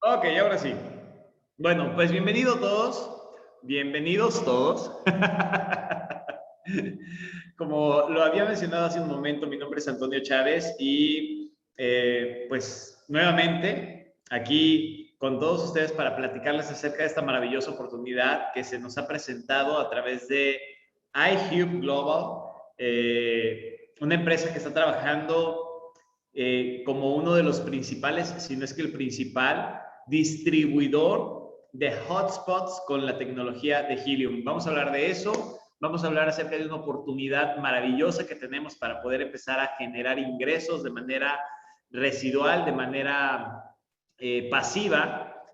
Ok, ahora sí. Bueno, pues bienvenidos todos. Bienvenidos todos. Como lo había mencionado hace un momento, mi nombre es Antonio Chávez y pues nuevamente aquí con todos ustedes para platicarles acerca de esta maravillosa oportunidad que se nos ha presentado a través de iHub Global, una empresa que está trabajando como uno de los principales, si no es que el principal, distribuidor de hotspots con la tecnología de Helium. Vamos a hablar de eso. Vamos a hablar acerca de una oportunidad maravillosa que tenemos para poder empezar a generar ingresos de manera residual, de manera pasiva.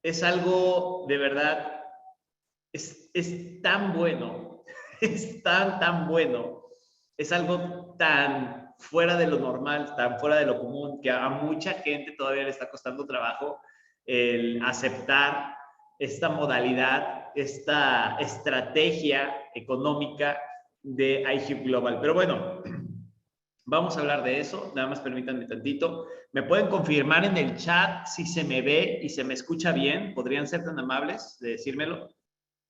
Es algo de verdad, es tan bueno, es tan bueno, es algo tan fuera de lo normal, tan fuera de lo común, que a mucha gente todavía le está costando trabajo el aceptar esta modalidad, esta estrategia económica de iHub Global. Pero bueno, vamos a hablar de eso, nada más permítanme tantito. ¿Me pueden confirmar en el chat si se me ve y se me escucha bien? ¿Podrían ser tan amables de decírmelo?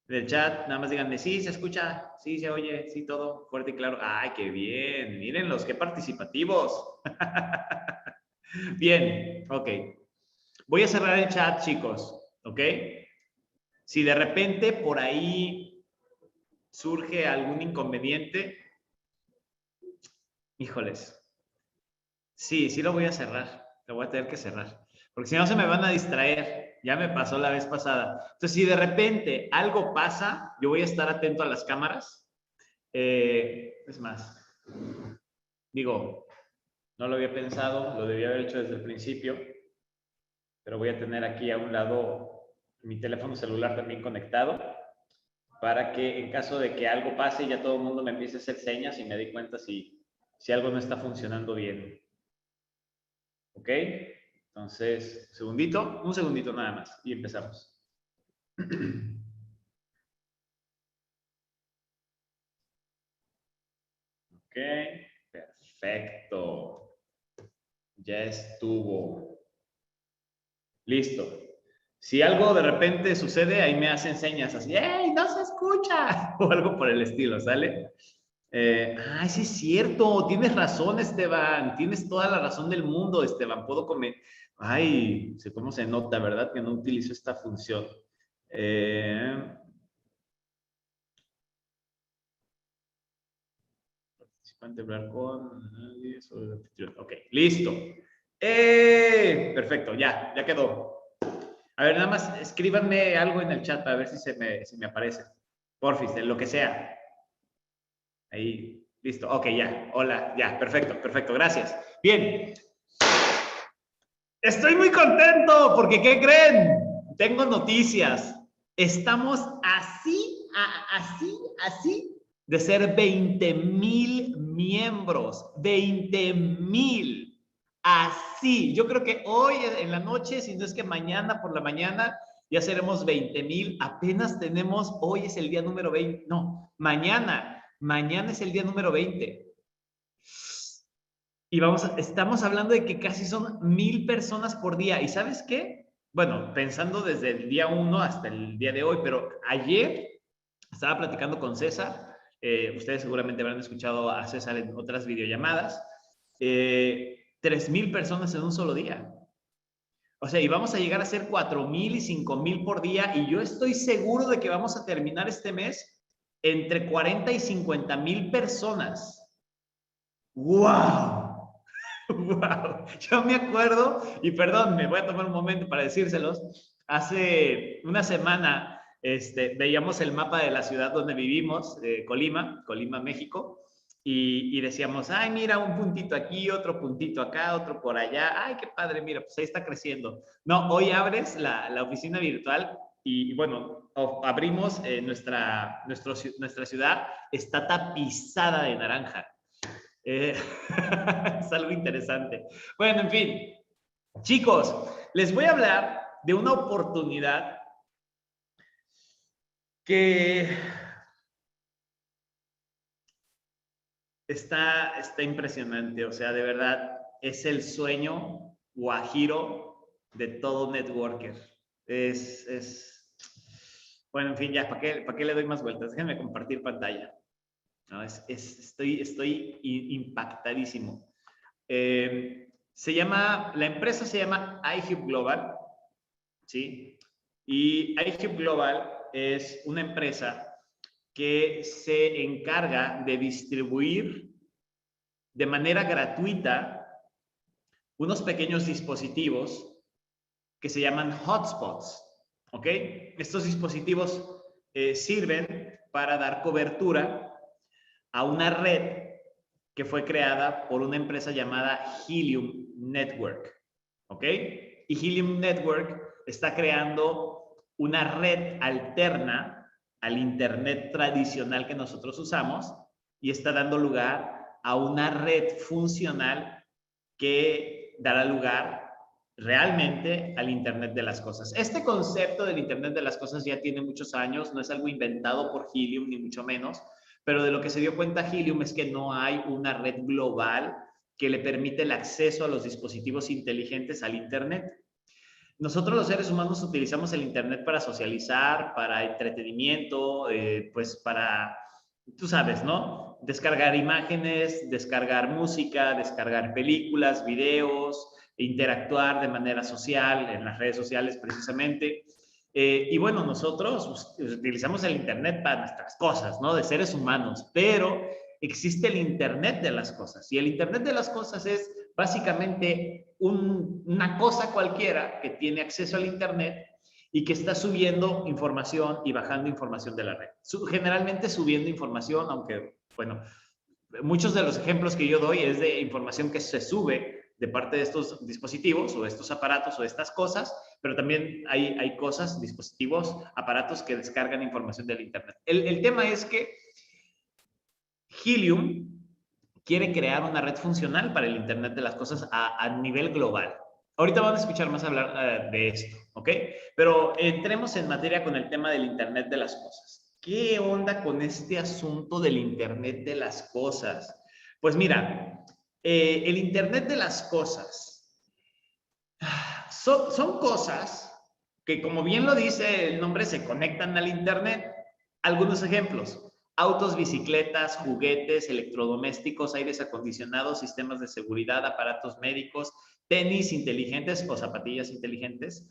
En el chat, nada más díganme, sí, se escucha, sí, se oye, sí, todo fuerte y claro. ¡Ay, qué bien! Mírenlos, qué participativos. Bien, ok. Voy a cerrar el chat, chicos, ¿ok? Si de repente por ahí surge algún inconveniente, híjoles, sí lo voy a cerrar, lo voy a tener que cerrar, porque si no se me van a distraer, ya me pasó la vez pasada. Entonces, si de repente algo pasa, yo voy a estar atento a las cámaras. Es más, digo, no lo había pensado, lo debía haber hecho desde el principio, pero voy a tener aquí a un lado mi teléfono celular también conectado para que en caso de que algo pase ya todo el mundo me empiece a hacer señas y me dé cuenta si algo no está funcionando bien. ¿Ok? Entonces, un segundito nada más y empezamos. Ok, perfecto. Ya estuvo. Listo. Si algo de repente sucede, ahí me hacen señas así, ¡ey, no se escucha! O algo por el estilo, ¿sale? Ay, sí es cierto, tienes razón, Esteban, tienes toda la razón del mundo, Esteban, puedo comer. Ay, sé cómo se nota, ¿verdad? Que no utilizo esta función. Eh, Participante hablar con... Ok, listo. Perfecto, ya quedó. A ver, nada más escríbanme algo en el chat para ver si me aparece. Porfis, en lo que sea. Ahí, listo. Ok, ya. Hola, ya. Perfecto. Gracias. Bien. Estoy muy contento porque, ¿qué creen? Tengo noticias. Estamos así de ser 20,000 miembros. 20,000. Así. Yo creo que hoy en la noche, si no es que mañana por la mañana, ya seremos 20,000. Apenas tenemos, hoy es el día número 20. No, mañana es el día número 20. Y estamos hablando de que casi son 1,000 personas por día. ¿Y sabes qué? Bueno, pensando desde el día 1 hasta el día de hoy, pero ayer estaba platicando con César. Ustedes seguramente habrán escuchado a César en otras videollamadas. 3,000 personas en un solo día. O sea, y vamos a llegar a ser 4,000 y 5,000 por día. Y yo estoy seguro de que vamos a terminar este mes entre 40 y 50,000 personas. ¡Wow! Wow, yo me acuerdo, y perdón, me voy a tomar un momento para decírselos. Hace una semana veíamos el mapa de la ciudad donde vivimos, Colima, México, y decíamos, ay, mira, un puntito aquí, otro puntito acá, otro por allá, ay, qué padre, mira, pues ahí está creciendo. No, hoy abres la oficina virtual y bueno, abrimos nuestra ciudad, está tapizada de naranja. Eh, es algo interesante. Bueno, en fin, chicos, les voy a hablar de una oportunidad que está impresionante. O sea, de verdad, es el sueño guajiro de todo networker. Bueno, en fin, ya, ¿para qué le doy más vueltas? Déjenme compartir pantalla. No, estoy impactadísimo. La empresa se llama iHub Global, ¿sí? Y iHub Global es una empresa que se encarga de distribuir de manera gratuita unos pequeños dispositivos que se llaman hotspots, ¿ok? Estos dispositivos sirven para dar cobertura a una red que fue creada por una empresa llamada Helium Network, ¿ok? Y Helium Network está creando una red alterna al Internet tradicional que nosotros usamos y está dando lugar a una red funcional que dará lugar realmente al Internet de las cosas. Este concepto del Internet de las cosas ya tiene muchos años, no es algo inventado por Helium, ni mucho menos, pero de lo que se dio cuenta Helium es que no hay una red global que le permite el acceso a los dispositivos inteligentes al Internet. Nosotros los seres humanos utilizamos el Internet para socializar, para entretenimiento, pues para, tú sabes, ¿no? Descargar imágenes, descargar música, descargar películas, videos, interactuar de manera social en las redes sociales precisamente. Y bueno, nosotros utilizamos el Internet para nuestras cosas, ¿no? De seres humanos, pero existe el Internet de las cosas. Y el Internet de las cosas es básicamente una cosa cualquiera que tiene acceso al Internet y que está subiendo información y bajando información de la red. Generalmente subiendo información, aunque, bueno, muchos de los ejemplos que yo doy es de información que se sube de parte de estos dispositivos o estos aparatos o estas cosas, pero también hay cosas, dispositivos, aparatos que descargan información del Internet. El tema es que Helium quiere crear una red funcional para el Internet de las cosas a nivel global. Ahorita van a escuchar más hablar de esto, ¿ok? Pero entremos en materia con el tema del Internet de las cosas. ¿Qué onda con este asunto del Internet de las cosas? Pues mira, el Internet de las cosas son cosas que, como bien lo dice el nombre, se conectan al Internet. Algunos ejemplos: autos, bicicletas, juguetes, electrodomésticos, aires acondicionados, sistemas de seguridad, aparatos médicos, tenis inteligentes o zapatillas inteligentes,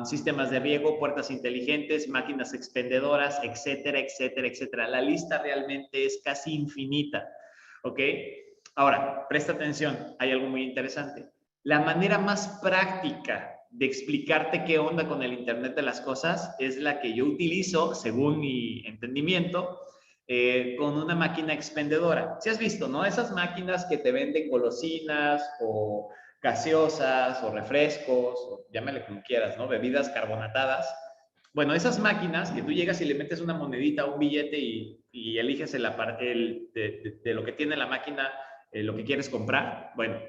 sistemas de riego, puertas inteligentes, máquinas expendedoras, etcétera, etcétera, etcétera. La lista realmente es casi infinita, ¿ok? Ahora, presta atención, hay algo muy interesante. La manera más práctica de explicarte qué onda con el Internet de las cosas es la que yo utilizo, según mi entendimiento, con una máquina expendedora. Si has visto, ¿no? Esas máquinas que te venden golosinas o gaseosas o refrescos, o llámale como quieras, ¿no? Bebidas carbonatadas. Bueno, esas máquinas que tú llegas y le metes una monedita, un billete y eliges de lo que tiene la máquina, lo que quieres comprar. Bueno,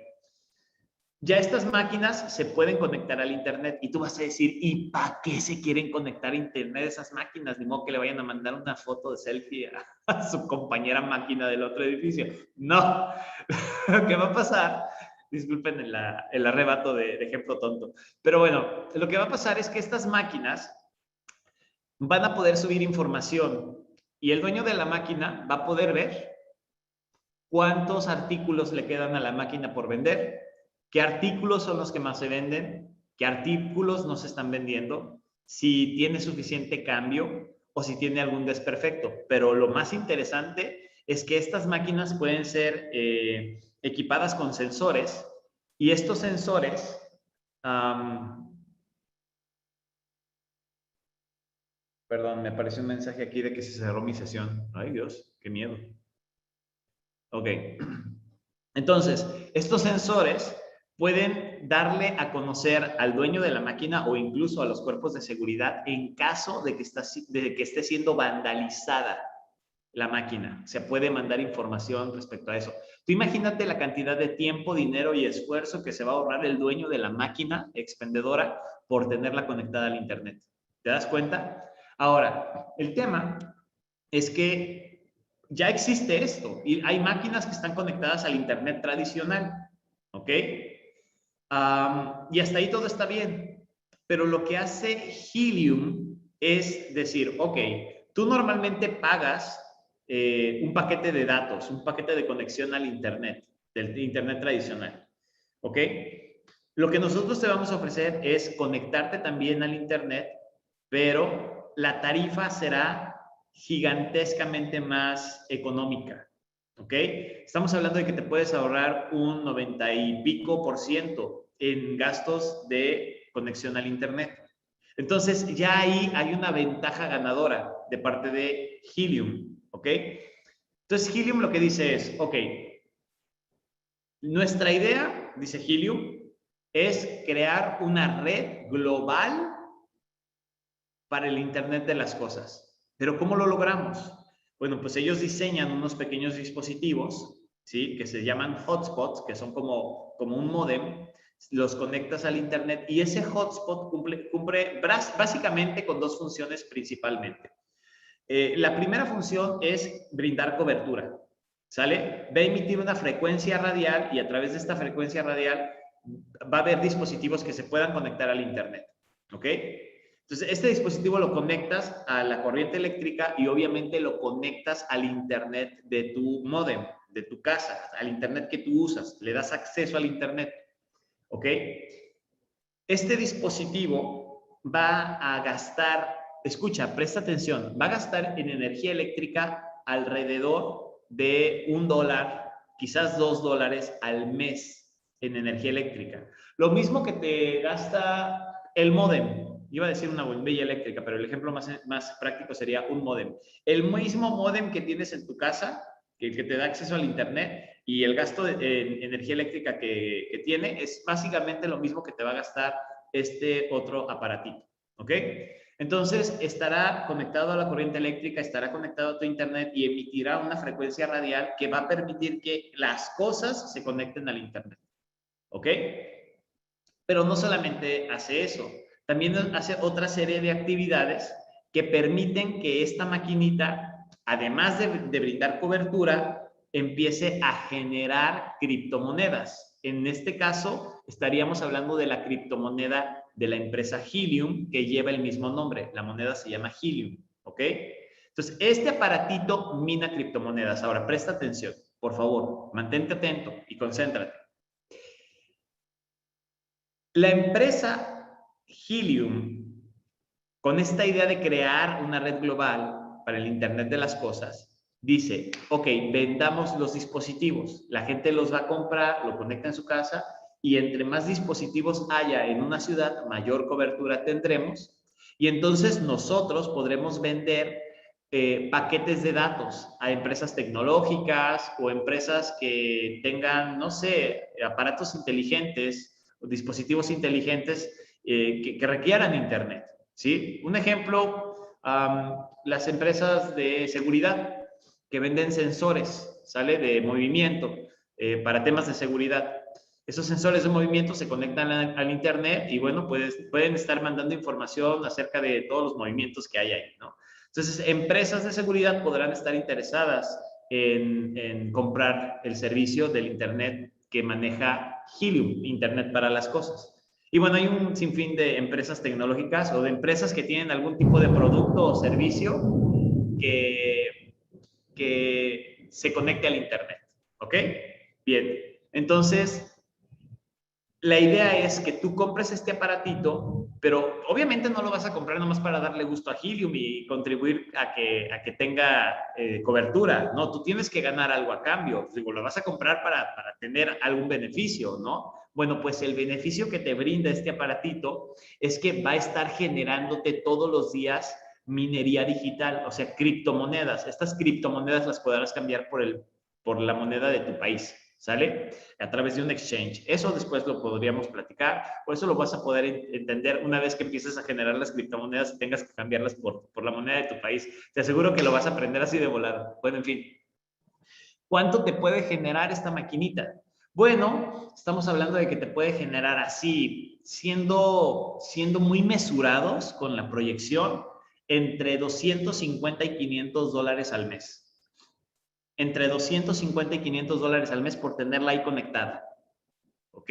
ya estas máquinas se pueden conectar al Internet y tú vas a decir, ¿y para qué se quieren conectar a Internet esas máquinas? Ni modo que le vayan a mandar una foto de selfie a su compañera máquina del otro edificio. No, lo que va a pasar, disculpen el arrebato de ejemplo tonto, pero bueno, lo que va a pasar es que estas máquinas van a poder subir información y el dueño de la máquina va a poder ver cuántos artículos le quedan a la máquina por vender, qué artículos son los que más se venden, qué artículos no se están vendiendo, si tiene suficiente cambio o si tiene algún desperfecto. Pero lo más interesante es que estas máquinas pueden ser equipadas con sensores y estos sensores perdón, me apareció un mensaje aquí de que se cerró mi sesión. Ay, Dios, qué miedo. Ok. Entonces, estos sensores pueden darle a conocer al dueño de la máquina o incluso a los cuerpos de seguridad en caso de que esté siendo vandalizada la máquina. Se puede mandar información respecto a eso. Tú imagínate la cantidad de tiempo, dinero y esfuerzo que se va a ahorrar el dueño de la máquina expendedora por tenerla conectada al Internet. ¿Te das cuenta? Ahora, el tema es que ya existe esto y hay máquinas que están conectadas al Internet tradicional, ¿ok? Y hasta ahí todo está bien. Pero lo que hace Helium es decir, ok, tú normalmente pagas un paquete de datos, un paquete de conexión al Internet, del Internet tradicional. ¿Ok? Lo que nosotros te vamos a ofrecer es conectarte también al Internet, pero la tarifa será gigantescamente más económica. ¿Ok? Estamos hablando de que te puedes ahorrar un 90 y pico % en gastos de conexión al Internet. Entonces, ya ahí hay una ventaja ganadora de parte de Helium. ¿Ok? Entonces, Helium lo que dice es, ok, nuestra idea, dice Helium, es crear una red global para el Internet de las cosas. ¿Pero cómo lo logramos? Bueno, pues ellos diseñan unos pequeños dispositivos, ¿sí? Que se llaman hotspots, que son como un módem, los conectas al Internet y ese hotspot cumple básicamente con dos funciones principalmente. La primera función es brindar cobertura, ¿sale? Va a emitir una frecuencia radial y a través de esta frecuencia radial va a haber dispositivos que se puedan conectar al Internet, ¿ok? Entonces, este dispositivo lo conectas a la corriente eléctrica y obviamente lo conectas al Internet de tu módem, de tu casa, al Internet que tú usas. Le das acceso al Internet, ¿ok? Este dispositivo va a gastar, escucha, presta atención, va a gastar en energía eléctrica alrededor de $1, quizás $2 al mes en energía eléctrica. Lo mismo que te gasta el módem. Iba a decir una bombilla eléctrica, pero el ejemplo más práctico sería un módem. El mismo módem que tienes en tu casa, que te da acceso al Internet, y el gasto de energía eléctrica que tiene es básicamente lo mismo que te va a gastar este otro aparatito, ¿ok? Entonces, estará conectado a la corriente eléctrica, estará conectado a tu Internet y emitirá una frecuencia radial que va a permitir que las cosas se conecten al Internet, ¿ok? Pero no solamente hace eso, también hace otra serie de actividades que permiten que esta maquinita, además de brindar cobertura, empiece a generar criptomonedas. En este caso, estaríamos hablando de la criptomoneda de la empresa Helium, que lleva el mismo nombre. La moneda se llama Helium, ¿ok? Entonces, este aparatito mina criptomonedas. Ahora, presta atención, por favor, mantente atento y concéntrate. La empresa Helium, con esta idea de crear una red global para el Internet de las cosas, dice, ok, vendamos los dispositivos, la gente los va a comprar, lo conecta en su casa y entre más dispositivos haya en una ciudad, mayor cobertura tendremos y entonces nosotros podremos vender paquetes de datos a empresas tecnológicas o empresas que tengan, no sé, aparatos inteligentes dispositivos inteligentes que requieran Internet, ¿sí? Un ejemplo, las empresas de seguridad que venden sensores, ¿sale? De movimiento para temas de seguridad. Esos sensores de movimiento se conectan al Internet y, bueno, pueden estar mandando información acerca de todos los movimientos que hay ahí, ¿no? Entonces, empresas de seguridad podrán estar interesadas en comprar el servicio del Internet que maneja Helium, Internet para las cosas. Y bueno, hay un sinfín de empresas tecnológicas o de empresas que tienen algún tipo de producto o servicio que se conecte al Internet. ¿Ok? Bien. Entonces, la idea es que tú compres este aparatito, pero obviamente no lo vas a comprar nomás para darle gusto a Helium y contribuir a que tenga cobertura, ¿no? Tú tienes que ganar algo a cambio. Digo, lo vas a comprar para tener algún beneficio, ¿no? Bueno, pues el beneficio que te brinda este aparatito es que va a estar generándote todos los días minería digital, o sea, criptomonedas. Estas criptomonedas las podrás cambiar por la moneda de tu país. ¿Sale? A través de un exchange. Eso después lo podríamos platicar, o eso lo vas a poder entender una vez que empieces a generar las criptomonedas y tengas que cambiarlas por la moneda de tu país. Te aseguro que lo vas a aprender así de volada. Bueno, en fin. ¿Cuánto te puede generar esta maquinita? Bueno, estamos hablando de que te puede generar así, siendo muy mesurados con la proyección, entre 250 y $500 al mes. Entre 250 y $500 al mes por tenerla ahí conectada. ¿Ok?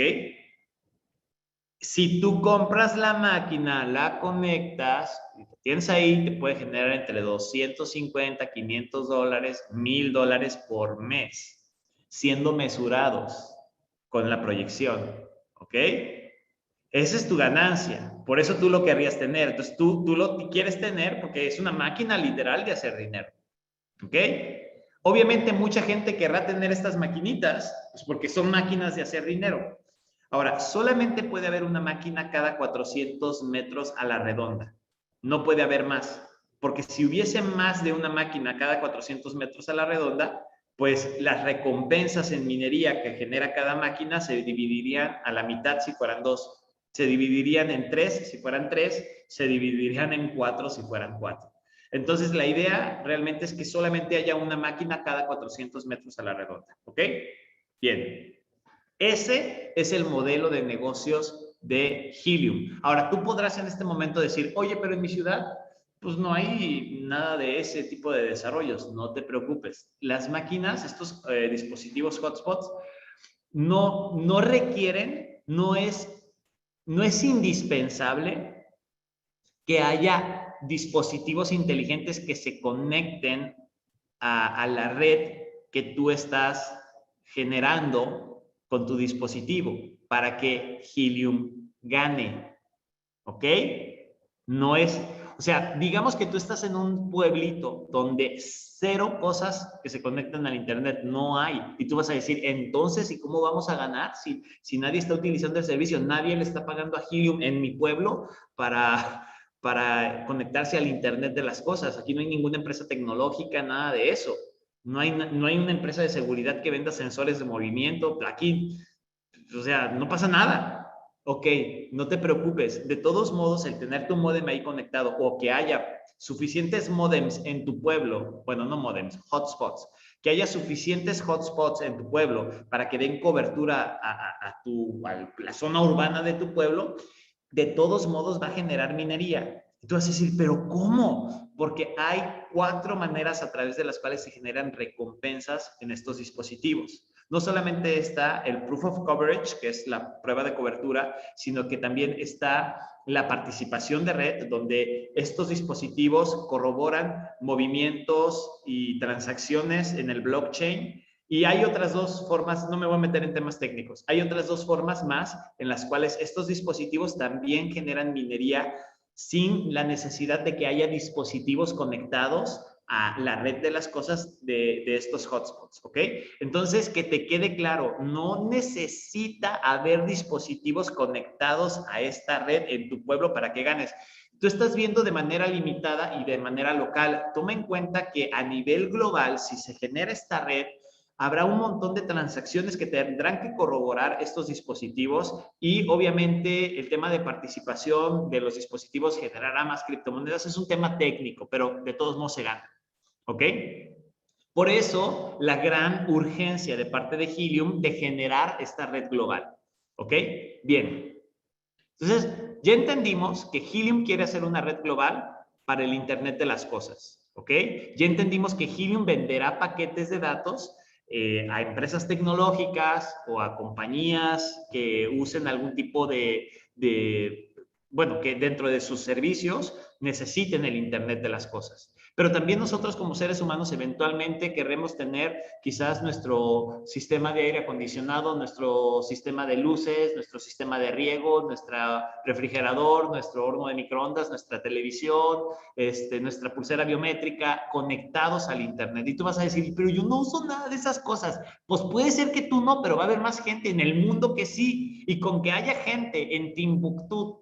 Si tú compras la máquina, la conectas, y la tienes ahí, te puede generar entre 250, 500 dólares, $1,000 por mes, siendo mesurados con la proyección, ¿ok? Esa es tu ganancia, por eso tú lo querrías tener. Entonces tú lo quieres tener porque es una máquina literal de hacer dinero, ¿ok? Obviamente mucha gente querrá tener estas maquinitas, pues porque son máquinas de hacer dinero. Ahora, solamente puede haber una máquina cada 400 metros a la redonda. No puede haber más, porque si hubiese más de una máquina cada 400 metros a la redonda, pues las recompensas en minería que genera cada máquina se dividirían a la mitad si fueran dos, se dividirían en tres si fueran tres, se dividirían en cuatro si fueran cuatro. Entonces, la idea realmente es que solamente haya una máquina cada 400 metros a la redonda, ¿ok? Bien. Ese es el modelo de negocios de Helium. Ahora, tú podrás en este momento decir, oye, pero en mi ciudad, pues no hay nada de ese tipo de desarrollos. No te preocupes. Las máquinas, estos dispositivos hotspots, no requieren, no es indispensable que haya dispositivos inteligentes que se conecten a la red que tú estás generando con tu dispositivo para que Helium gane, ¿ok? No es, o sea, digamos que tú estás en un pueblito donde cero cosas que se conectan al internet no hay, y tú vas a decir, entonces, ¿y cómo vamos a ganar si nadie está utilizando el servicio? Nadie le está pagando a Helium en mi pueblo para conectarse al internet de las cosas. Aquí no hay ninguna empresa tecnológica, nada de eso. No hay una empresa de seguridad que venda sensores de movimiento. Aquí, o sea, no pasa nada. Ok, no te preocupes. De todos modos, el tener tu módem ahí conectado o que haya suficientes módems en tu pueblo, bueno, no módems, hotspots, que haya suficientes hotspots en tu pueblo para que den cobertura a la zona urbana de tu pueblo, de todos modos va a generar minería. Y tú vas a decir, ¿pero cómo? Porque hay 4 maneras a través de las cuales se generan recompensas en estos dispositivos. No solamente está el proof of coverage, que es la prueba de cobertura, sino que también está la participación de red, donde estos dispositivos corroboran movimientos y transacciones en el blockchain. Y hay otras 2 formas, no me voy a meter en temas técnicos, hay otras 2 formas más en las cuales estos dispositivos también generan minería sin la necesidad de que haya dispositivos conectados a la red de las cosas de estos hotspots, ¿ok? Entonces, que te quede claro, no necesita haber dispositivos conectados a esta red en tu pueblo para que ganes. Tú estás viendo de manera limitada y de manera local. Toma en cuenta que a nivel global, si se genera esta red, habrá un montón de transacciones que tendrán que corroborar estos dispositivos y obviamente el tema de participación de los dispositivos generará más criptomonedas. Es un tema técnico, pero de todos modos se gana. ¿Ok? Por eso, la gran urgencia de parte de Helium de generar esta red global. ¿Ok? Bien. Entonces, ya entendimos que Helium quiere hacer una red global para el Internet de las cosas. ¿Ok? Ya entendimos que Helium venderá paquetes de datos a empresas tecnológicas o a compañías que usen algún tipo bueno, que dentro de sus servicios necesiten el Internet de las cosas. Pero también nosotros como seres humanos eventualmente queremos tener quizás nuestro sistema de aire acondicionado, nuestro sistema de luces, nuestro sistema de riego, nuestro refrigerador, nuestro horno de microondas, nuestra televisión, nuestra pulsera biométrica conectados al Internet. Y tú vas a decir, pero yo no uso nada de esas cosas. Pues puede ser que tú no, pero va a haber más gente en el mundo que sí. Y con que haya gente en Timbuktu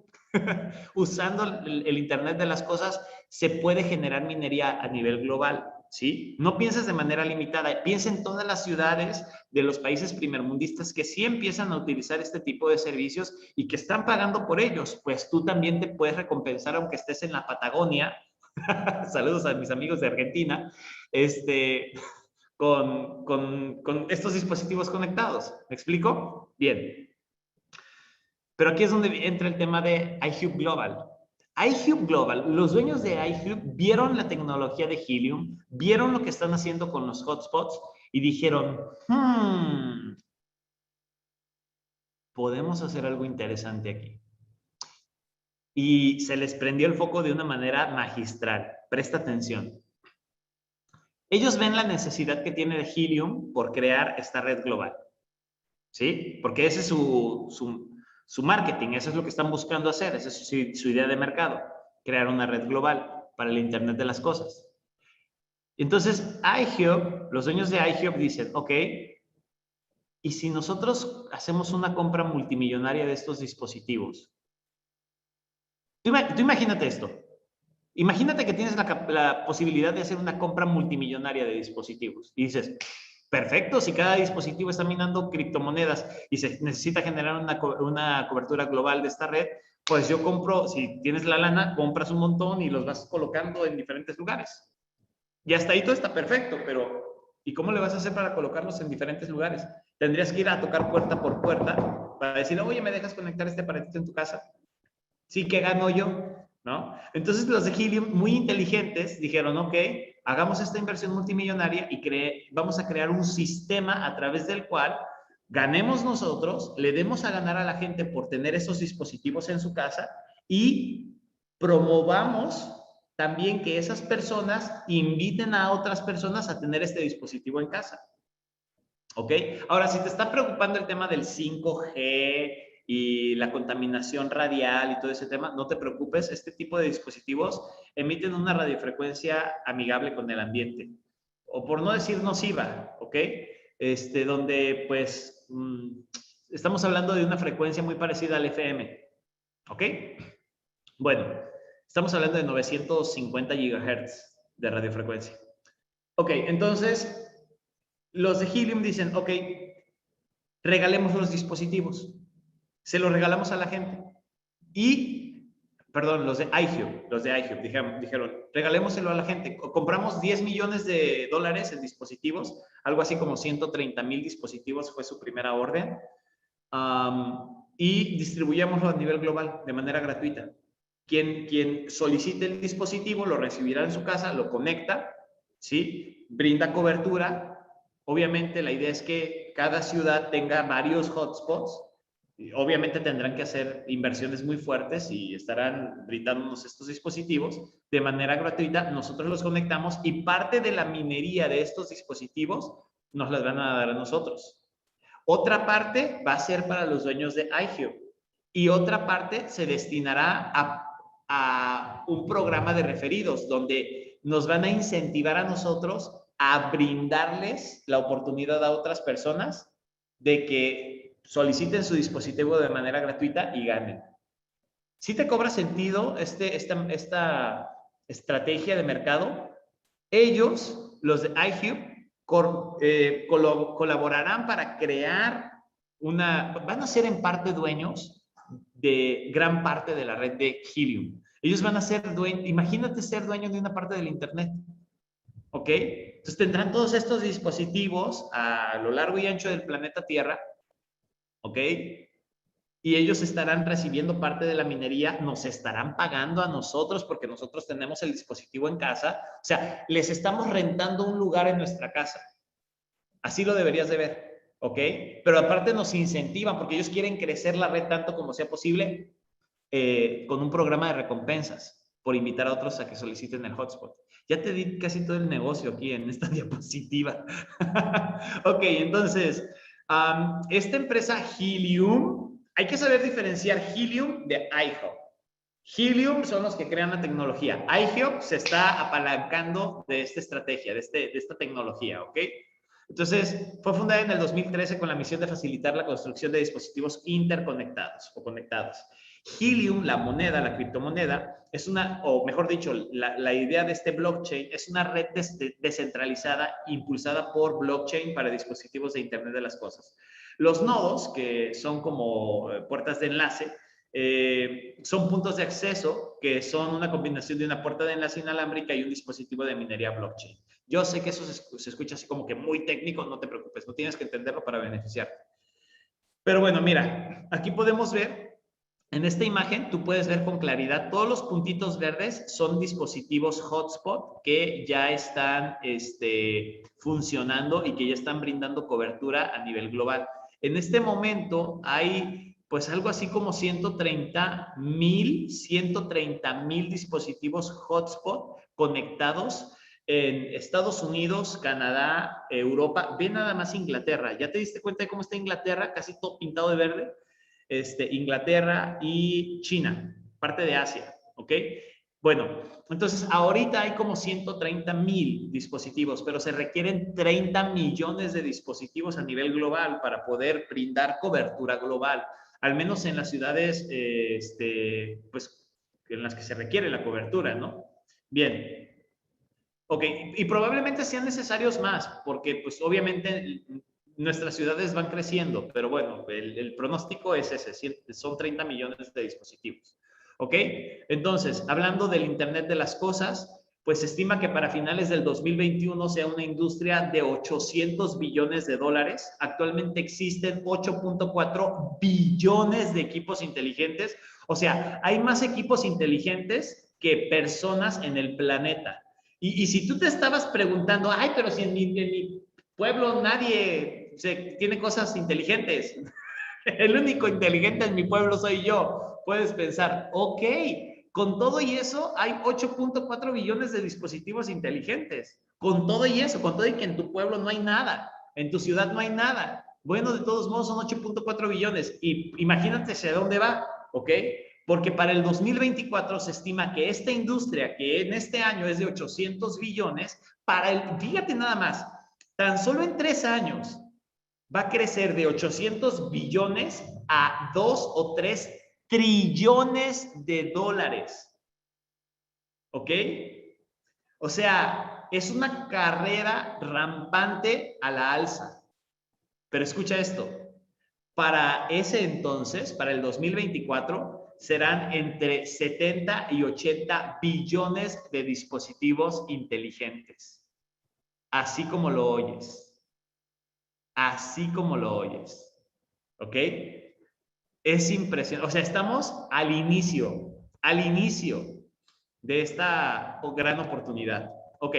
usando el Internet de las cosas, se puede generar minería a nivel global, ¿sí? No pienses de manera limitada, piensa en todas las ciudades de los países primermundistas que sí empiezan a utilizar este tipo de servicios y que están pagando por ellos, pues tú también te puedes recompensar aunque estés en la Patagonia. Saludos a mis amigos de Argentina, con estos dispositivos conectados. ¿Me explico? Bien. Pero aquí es donde entra el tema de iHub Global. iHub Global, los dueños de iHub vieron la tecnología de Helium, vieron lo que están haciendo con los hotspots y dijeron, podemos hacer algo interesante aquí. y se les prendió el foco de una manera magistral. Presta atención. Ellos ven la necesidad que tiene de Helium por crear esta red global, ¿sí? Porque ese es su marketing, eso es lo que están buscando hacer, esa es su idea de mercado, crear una red global para el Internet de las cosas. Entonces, iHub, los dueños de iHub dicen, ok, ¿y si nosotros hacemos una compra multimillonaria de estos dispositivos? Tú imagínate esto. Imagínate que tienes la posibilidad de hacer una compra multimillonaria de dispositivos y dices, perfecto, si cada dispositivo está minando criptomonedas y se necesita generar una cobertura global de esta red, pues yo compro, si tienes la lana, compras un montón y los vas colocando en diferentes lugares. Y hasta ahí todo está perfecto, pero ¿y cómo le vas a hacer para colocarlos en diferentes lugares? Tendrías que ir a tocar puerta por puerta para decir, oye, ¿me dejas conectar este aparatito en tu casa? Sí, ¿qué gano yo? ¿No? Entonces los de Helium, muy inteligentes, dijeron, ok, hagamos esta inversión multimillonaria y vamos a crear un sistema a través del cual ganemos nosotros, le demos a ganar a la gente por tener esos dispositivos en su casa y promovamos también que esas personas inviten a otras personas a tener este dispositivo en casa. ¿Ok? Ahora, si te está preocupando el tema del 5G y la contaminación radial y todo ese tema, no te preocupes, este tipo de dispositivos emiten una radiofrecuencia amigable con el ambiente, o por no decir nociva, ¿ok? Donde pues estamos hablando de una frecuencia muy parecida al FM, ¿ok? Bueno, estamos hablando de 950 GHz de radiofrecuencia. Ok, entonces los de Helium dicen, ok, regalemos los dispositivos. Se los regalamos a la gente. Y, perdón, los de iHub dijeron, regalémoselo a la gente. Compramos 10 millones de dólares en dispositivos, algo así como 130,000 dispositivos fue su primera orden. Y distribuyámoslo a nivel global de manera gratuita. Quien solicite el dispositivo lo recibirá en su casa, lo conecta, ¿sí? Brinda cobertura. Obviamente la idea es que cada ciudad tenga varios hotspots. Obviamente tendrán que hacer inversiones muy fuertes y estarán brindándonos estos dispositivos de manera gratuita. Nosotros los conectamos y parte de la minería de estos dispositivos nos las van a dar a nosotros. Otra parte va a ser para los dueños de iHub y otra parte se destinará a un programa de referidos donde nos van a incentivar a nosotros a brindarles la oportunidad a otras personas de que soliciten su dispositivo de manera gratuita y ganen. ¿Sí te cobra sentido esta estrategia de mercado? Ellos, los de iHub, colaborarán para crear van a ser en parte dueños de gran parte de la red de Helium. Ellos van a ser dueños, imagínate ser dueño de una parte del Internet, ¿ok? Entonces tendrán todos estos dispositivos a lo largo y ancho del planeta Tierra, ¿ok? Y ellos estarán recibiendo parte de la minería, nos estarán pagando a nosotros porque nosotros tenemos el dispositivo en casa. O sea, les estamos rentando un lugar en nuestra casa. Así lo deberías de ver, ¿ok? Pero aparte nos incentivan porque ellos quieren crecer la red tanto como sea posible con un programa de recompensas por invitar a otros a que soliciten el hotspot. Ya te di casi todo el negocio aquí en esta diapositiva. Ok, entonces, esta empresa Helium, hay que saber diferenciar Helium de iHub. Helium son los que crean la tecnología. iHub se está apalancando de esta estrategia, de esta tecnología, ¿ok? Entonces, fue fundada en el 2013 con la misión de facilitar la construcción de dispositivos interconectados o conectados. Helium, la moneda, la criptomoneda, es o mejor dicho, la idea de este blockchain es una red descentralizada impulsada por blockchain para dispositivos de Internet de las Cosas. Los nodos, que son como puertas de enlace, son puntos de acceso que son una combinación de una puerta de enlace inalámbrica y un dispositivo de minería blockchain. Yo sé que eso se escucha así como que muy técnico, no te preocupes, no tienes que entenderlo para beneficiarte. Pero bueno, mira, aquí podemos ver, en esta imagen tú puedes ver con claridad, todos los puntitos verdes son dispositivos hotspot que ya están funcionando y que ya están brindando cobertura a nivel global. En este momento hay pues algo así como 130,000 dispositivos hotspot conectados en Estados Unidos, Canadá, Europa. Ve nada más Inglaterra. ¿Ya te diste cuenta de cómo está Inglaterra? Casi todo pintado de verde. Inglaterra y China, parte de Asia, ¿ok? Bueno, entonces ahorita hay como 130,000 dispositivos, pero se requieren 30 millones de dispositivos a nivel global para poder brindar cobertura global, al menos en las ciudades, pues, en las que se requiere la cobertura, ¿no? Bien. Ok, y probablemente sean necesarios más, porque pues obviamente nuestras ciudades van creciendo, pero bueno, el pronóstico es ese, son 30 millones de dispositivos. ¿Ok? Entonces, hablando del Internet de las Cosas, pues se estima que para finales del 2021 sea una industria de 800 billones de dólares. Actualmente existen 8.4 billones de equipos inteligentes. O sea, hay más equipos inteligentes que personas en el planeta. Y si tú te estabas preguntando, ay, pero si en mi pueblo nadie tiene cosas inteligentes, el único inteligente en mi pueblo soy yo, puedes pensar, ok, con todo y eso hay 8.4 billones de dispositivos inteligentes. Con todo y eso, con todo y que en tu pueblo no hay nada, en tu ciudad no hay nada. Bueno, de todos modos son 8.4 billones. Y imagínate hacia dónde va, ¿ok? Porque para el 2024 se estima que esta industria, que en este año es de 800 billones, fíjate nada más, tan solo en 3 años va a crecer de 800 billones a 2 o 3 trillones de dólares. ¿Ok? O sea, es una carrera rampante a la alza. Pero escucha esto, para ese entonces, para el 2024, serán entre 70 y 80 billones de dispositivos inteligentes. Así como lo oyes. Así como lo oyes. ¿Ok? Es impresionante. O sea, estamos al inicio de esta gran oportunidad. Ok.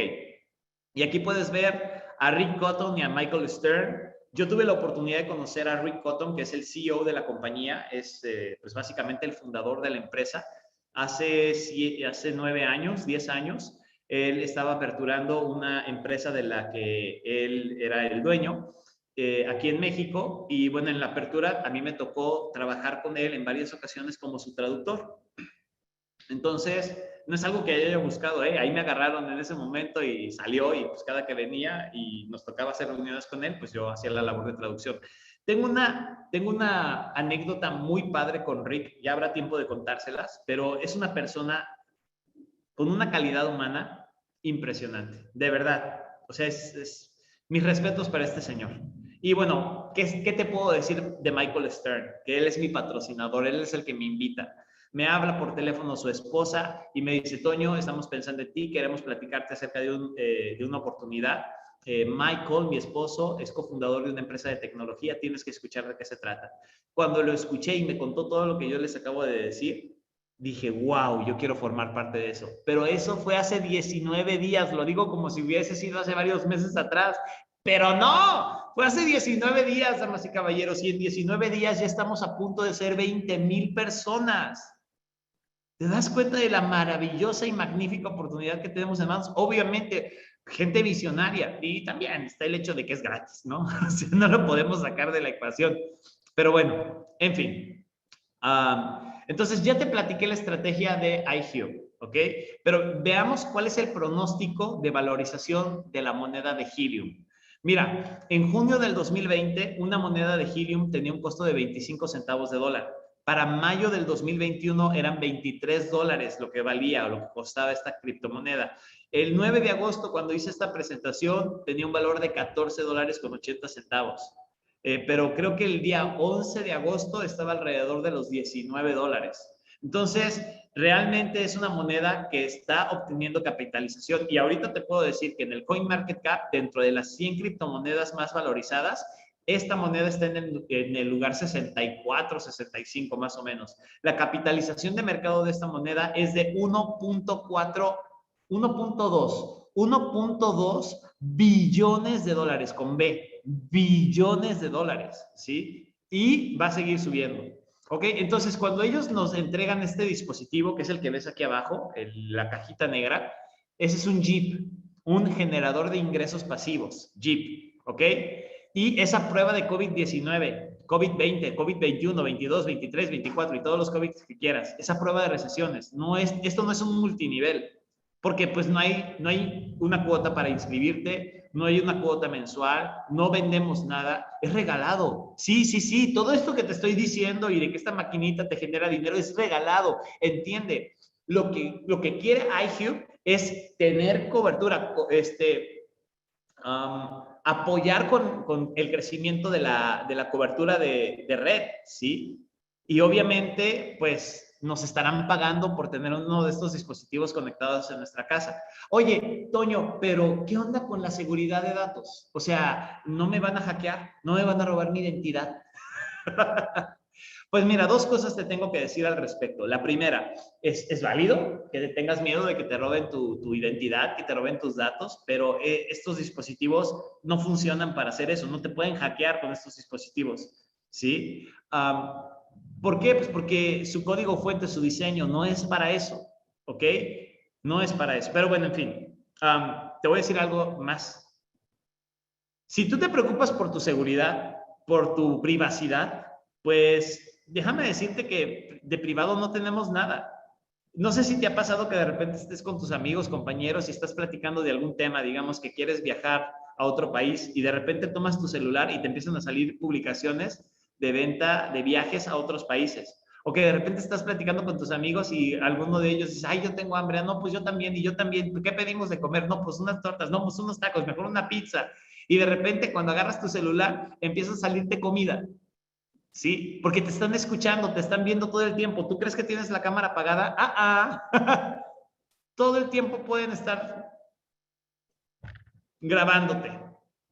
Y aquí puedes ver a Rick Cotton y a Michael Stern. Yo tuve la oportunidad de conocer a Rick Cotton, que es el CEO de la compañía, es pues básicamente el fundador de la empresa. Hace 9 años, 10 años, él estaba aperturando una empresa de la que él era el dueño aquí en México. Y bueno, en la apertura a mí me tocó trabajar con él en varias ocasiones como su traductor. Entonces, no es algo que haya buscado, ¿eh? Ahí me agarraron en ese momento y salió, y pues cada que venía y nos tocaba hacer reuniones con él, pues yo hacía la labor de traducción. Tengo una anécdota muy padre con Rick, ya habrá tiempo de contárselas, pero es una persona con una calidad humana impresionante, de verdad. O sea, mis respetos para este señor. Y bueno, ¿qué te puedo decir de Michael Stern? Que él es mi patrocinador, él es el que me invita. Me habla por teléfono su esposa y me dice, Toño, estamos pensando en ti, queremos platicarte acerca de una oportunidad. Michael, mi esposo, es cofundador de una empresa de tecnología, tienes que escuchar de qué se trata. Cuando lo escuché y me contó todo lo que yo les acabo de decir, dije, wow, yo quiero formar parte de eso. Pero eso fue hace 19 días, lo digo como si hubiese sido hace varios meses atrás, pero no, fue hace 19 días, damas y caballeros, y en 19 días ya estamos a punto de ser 20,000 personas. ¿Te das cuenta de la maravillosa y magnífica oportunidad que tenemos en manos? Obviamente, gente visionaria, y también está el hecho de que es gratis, ¿no? O sea, no lo podemos sacar de la ecuación. Pero bueno, en fin. Entonces, ya te platiqué la estrategia de iHue, ¿ok? Pero veamos cuál es el pronóstico de valorización de la moneda de Helium. Mira, en junio del 2020, una moneda de Helium tenía un costo de 25 centavos de dólar. Para mayo del 2021 eran 23 dólares lo que valía o lo que costaba esta criptomoneda. El 9 de agosto, cuando hice esta presentación, tenía un valor de 14 dólares con 80 centavos. Pero creo que el día 11 de agosto estaba alrededor de los 19 dólares. Entonces, realmente es una moneda que está obteniendo capitalización. Y ahorita te puedo decir que en el CoinMarketCap, dentro de las 100 criptomonedas más valorizadas, esta moneda está en el lugar 64, 65 más o menos. La capitalización de mercado de esta moneda es de 1.2 billones de dólares, con B, billones de dólares, ¿sí? Y va a seguir subiendo. ¿Ok? Entonces, cuando ellos nos entregan este dispositivo, que es el que ves aquí abajo, la cajita negra, ese es un JIP, un generador de ingresos pasivos, JIP, ¿ok? Y esa prueba de COVID-19, COVID-20, COVID-21, 22, 23, 24 y todos los COVID que quieras, esa prueba de recesiones, esto no es un multinivel, porque pues no hay una cuota para inscribirte, no hay una cuota mensual, no vendemos nada, es regalado. Sí, sí, sí, todo esto que te estoy diciendo y de que esta maquinita te genera dinero es regalado, entiende. Lo que quiere iHub es tener cobertura, apoyar con el crecimiento de la cobertura de red, ¿sí? Y obviamente, pues nos estarán pagando por tener uno de estos dispositivos conectados en nuestra casa. Oye, Toño, pero ¿qué onda con la seguridad de datos? O sea, ¿no me van a hackear? ¿No me van a robar mi identidad? Pues mira, dos cosas te tengo que decir al respecto. La primera, es válido que tengas miedo de que te roben tu identidad, que te roben tus datos, pero estos dispositivos no funcionan para hacer eso, no te pueden hackear con estos dispositivos, ¿sí? ¿Por qué? Pues porque su código fuente, su diseño, no es para eso, ¿ok? No es para eso. Pero bueno, en fin, te voy a decir algo más. Si tú te preocupas por tu seguridad, por tu privacidad, pues déjame decirte que de privado no tenemos nada. No sé si te ha pasado que de repente estés con tus amigos, compañeros y estás platicando de algún tema, digamos que quieres viajar a otro país y de repente tomas tu celular y te empiezan a salir publicaciones de venta de viajes a otros países. O que de repente estás platicando con tus amigos y alguno de ellos dice, ay, yo tengo hambre, no, pues yo también, y yo también, ¿qué pedimos de comer? No, pues unas tortas, no, pues unos tacos, mejor una pizza. Y de repente cuando agarras tu celular empieza a salirte comida, ¿sí? Porque te están escuchando, te están viendo todo el tiempo. ¿Tú crees que tienes la cámara apagada? Todo el tiempo pueden estar grabándote,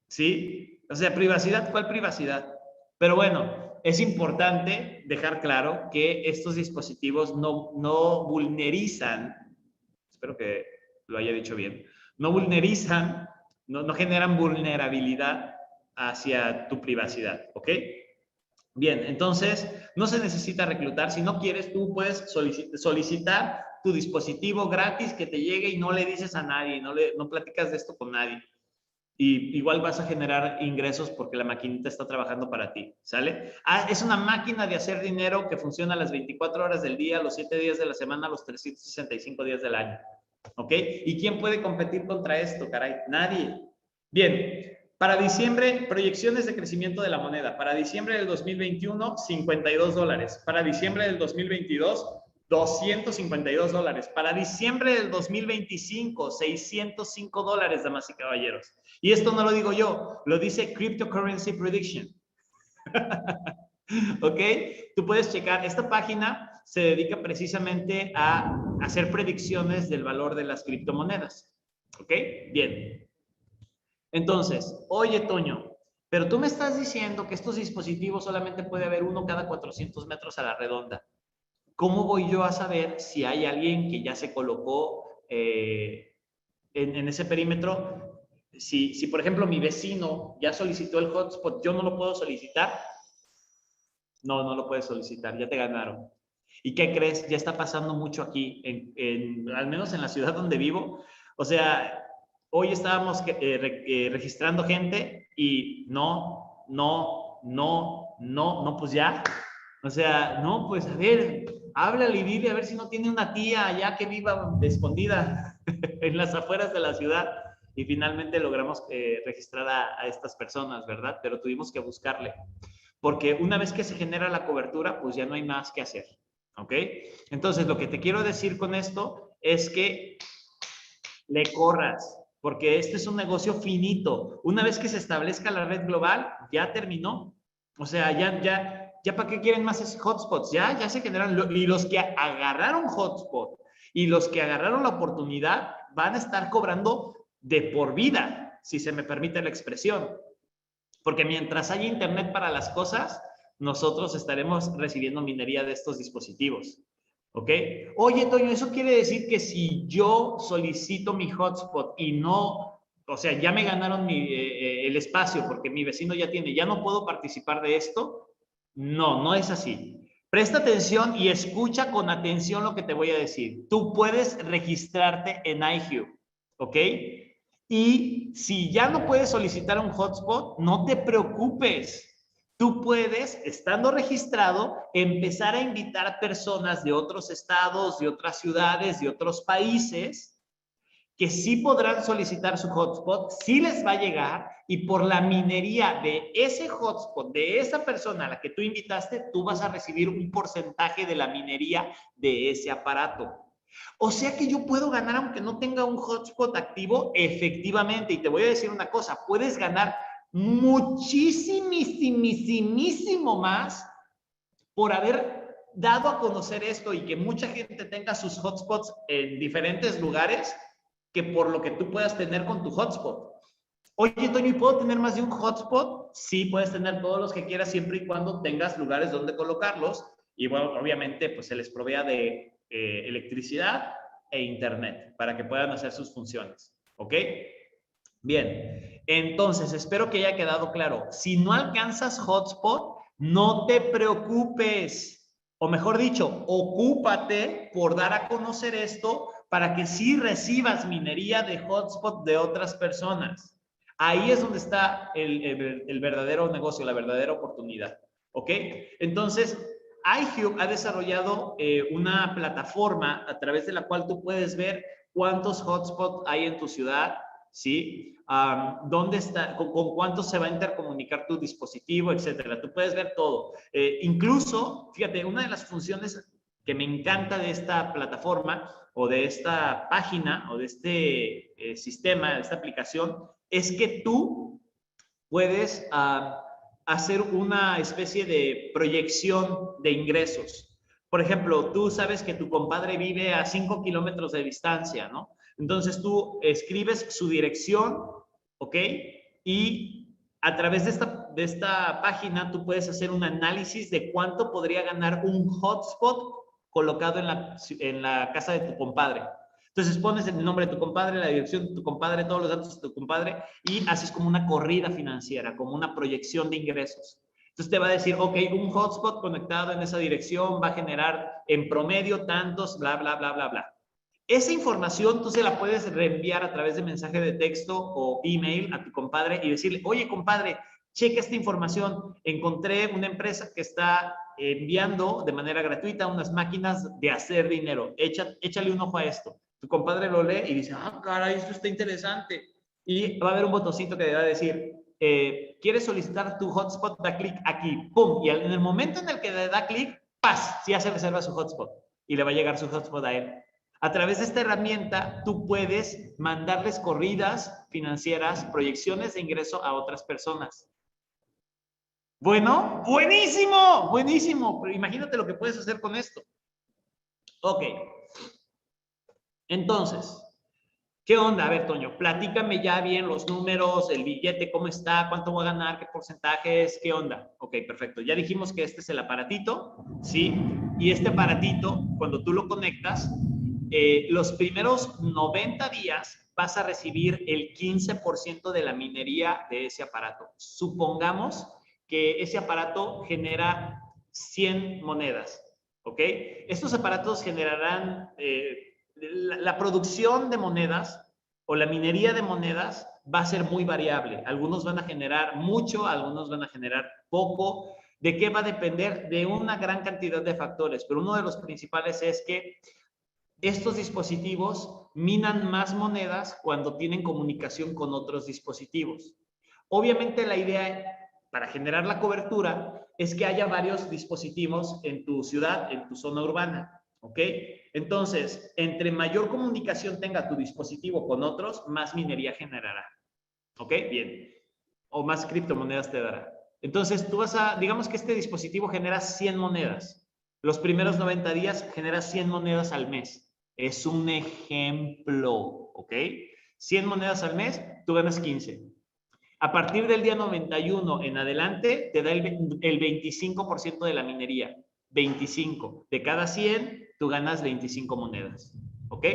¿sí? O sea, privacidad, ¿cuál privacidad? Pero bueno, es importante dejar claro que estos dispositivos no vulnerizan, espero que lo haya dicho bien, no vulnerizan, no generan vulnerabilidad hacia tu privacidad, ¿ok? Bien, entonces no se necesita reclutar. Si no quieres, tú puedes solicitar tu dispositivo gratis que te llegue y no le dices a nadie, no platicas de esto con nadie. Y igual vas a generar ingresos porque la maquinita está trabajando para ti, ¿sale? Es una máquina de hacer dinero que funciona las 24 horas del día, los 7 días de la semana, los 365 días del año, ¿ok? ¿Y quién puede competir contra esto, caray? Nadie. Bien, para diciembre, proyecciones de crecimiento de la moneda. Para diciembre del 2021, $52. Para diciembre del 2022, $252. Para diciembre del 2025, $605, damas y caballeros. Y esto no lo digo yo, lo dice Cryptocurrency Prediction. ¿Ok? Tú puedes checar, esta página se dedica precisamente a hacer predicciones del valor de las criptomonedas. ¿Ok? Bien. Entonces, oye, Toño, pero tú me estás diciendo que estos dispositivos solamente puede haber uno cada 400 metros a la redonda. ¿Cómo voy yo a saber si hay alguien que ya se colocó en ese perímetro? Si, por ejemplo, mi vecino ya solicitó el hotspot, ¿yo no lo puedo solicitar? No lo puedes solicitar, ya te ganaron. ¿Y qué crees? Ya está pasando mucho aquí, al menos en la ciudad donde vivo. O sea, hoy estábamos registrando gente y no, pues ya. O sea, no, pues a ver, háblale y dile a ver si no tiene una tía allá que viva escondida en las afueras de la ciudad. Y finalmente logramos registrar a estas personas, ¿verdad? Pero tuvimos que buscarle. Porque una vez que se genera la cobertura, pues ya no hay más que hacer. ¿Ok? Entonces, lo que te quiero decir con esto es que le corras, porque este es un negocio finito. Una vez que se establezca la red global, ya terminó. O sea, ya para qué quieren más hotspots, ya se generaron. Y los que agarraron hotspot y los que agarraron la oportunidad van a estar cobrando de por vida, si se me permite la expresión. Porque mientras haya internet para las cosas, nosotros estaremos recibiendo minería de estos dispositivos. ¿Ok? Oye, Toño, eso quiere decir que si yo solicito mi hotspot y no, o sea, ya me ganaron el espacio porque mi vecino ya tiene, ¿ya no puedo participar de esto? No es así. Presta atención y escucha con atención lo que te voy a decir. Tú puedes registrarte en iHub, ¿ok? Y si ya no puedes solicitar un hotspot, no te preocupes. Tú puedes, estando registrado, empezar a invitar a personas de otros estados, de otras ciudades, de otros países, que sí podrán solicitar su hotspot, sí les va a llegar, y por la minería de ese hotspot, de esa persona a la que tú invitaste, tú vas a recibir un porcentaje de la minería de ese aparato. O sea que yo puedo ganar aunque no tenga un hotspot activo, efectivamente. Y te voy a decir una cosa, puedes ganar muchísimo más por haber dado a conocer esto y que mucha gente tenga sus hotspots en diferentes lugares que por lo que tú puedas tener con tu hotspot. Oye, Toño, ¿y puedo tener más de un hotspot? Sí, puedes tener todos los que quieras siempre y cuando tengas lugares donde colocarlos. Y bueno, obviamente, pues se les provea de electricidad e internet para que puedan hacer sus funciones. ¿Ok? Bien, entonces espero que haya quedado claro. Si no alcanzas hotspot, no te preocupes. O mejor dicho, ocúpate por dar a conocer esto para que sí recibas minería de hotspot de otras personas. Ahí es donde está el verdadero negocio, la verdadera oportunidad. ¿Ok? Entonces, iHub ha desarrollado una plataforma a través de la cual tú puedes ver cuántos hotspots hay en tu ciudad, ¿sí? ¿Dónde está, con cuánto se va a intercomunicar tu dispositivo, etcétera? Tú puedes ver todo. Incluso, fíjate, una de las funciones que me encanta de esta plataforma o de esta página o de este sistema, de esta aplicación, es que tú puedes hacer una especie de proyección de ingresos. Por ejemplo, tú sabes que tu compadre vive a 5 kilómetros de distancia, ¿no? Entonces tú escribes su dirección, ¿ok? Y a través de esta página tú puedes hacer un análisis de cuánto podría ganar un hotspot colocado en la casa de tu compadre. Entonces pones el nombre de tu compadre, la dirección de tu compadre, todos los datos de tu compadre y haces como una corrida financiera, como una proyección de ingresos. Entonces te va a decir, ok, un hotspot conectado en esa dirección va a generar en promedio tantos, bla, bla, bla, bla, bla. Esa información tú se la puedes reenviar a través de mensaje de texto o email a tu compadre y decirle, oye, compadre, checa esta información. Encontré una empresa que está enviando de manera gratuita unas máquinas de hacer dinero. Échale un ojo a esto. Tu compadre lo lee y dice, ah, caray, esto está interesante. Y va a haber un botoncito que le va a decir, ¿quieres solicitar tu hotspot? Da clic aquí, pum. Y en el momento en el que le da clic, ¡paz! Ya se reserva su hotspot y le va a llegar su hotspot a él. A través de esta herramienta, tú puedes mandarles corridas financieras, proyecciones de ingreso a otras personas. Bueno, buenísimo, buenísimo. Pero imagínate lo que puedes hacer con esto. Ok. Entonces, ¿qué onda? A ver, Toño, platícame ya bien los números, el billete, cómo está, cuánto voy a ganar, qué porcentaje es, qué onda. Ok, perfecto. Ya dijimos que este es el aparatito, ¿sí? Y este aparatito, cuando tú lo conectas, los primeros 90 días vas a recibir el 15% de la minería de ese aparato. Supongamos que ese aparato genera 100 monedas, ¿ok? Estos aparatos generarán la producción de monedas o la minería de monedas va a ser muy variable. Algunos van a generar mucho, algunos van a generar poco. ¿De qué va a depender? De una gran cantidad de factores, pero uno de los principales es que estos dispositivos minan más monedas cuando tienen comunicación con otros dispositivos. Obviamente la idea para generar la cobertura es que haya varios dispositivos en tu ciudad, en tu zona urbana, ¿ok? Entonces, entre mayor comunicación tenga tu dispositivo con otros, más minería generará, ¿ok? Bien. O más criptomonedas te dará. Entonces, tú vas a, digamos que este dispositivo genera 100 monedas. Los primeros 90 días genera 100 monedas al mes. Es un ejemplo, ¿ok? 100 monedas al mes, tú ganas 15. A partir del día 91 en adelante, te da el 25% de la minería. 25. De cada 100, tú ganas 25 monedas, ¿ok?